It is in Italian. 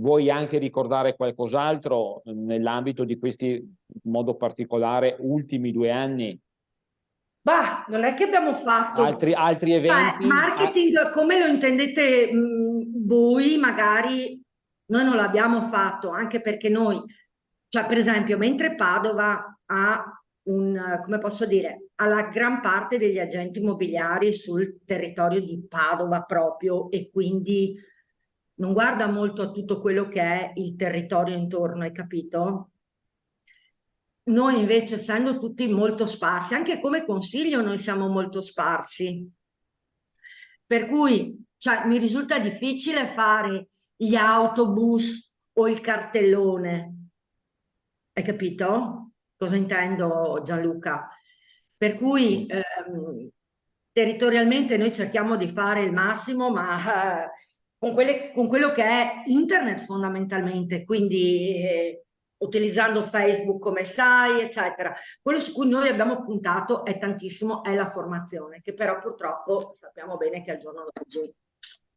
vuoi anche ricordare qualcos'altro nell'ambito di questi, in modo particolare, ultimi 2 anni? Bah, non è che abbiamo fatto Altri eventi? marketing come lo intendete voi, magari noi non l'abbiamo fatto, anche perché noi, cioè per esempio, mentre Padova ha come posso dire, ha la gran parte degli agenti immobiliari sul territorio di Padova proprio e quindi non guarda molto a tutto quello che è il territorio intorno, hai capito? Noi invece, essendo tutti molto sparsi, anche come consiglio noi siamo molto sparsi, per cui cioè, mi risulta difficile fare gli autobus o il cartellone, hai capito? Cosa intendo, Gianluca? Per cui territorialmente noi cerchiamo di fare il massimo, ma con quello che è internet fondamentalmente, quindi utilizzando Facebook come sai, eccetera. Quello su cui noi abbiamo puntato è tantissimo, è la formazione, che però purtroppo sappiamo bene che al giorno d'oggi.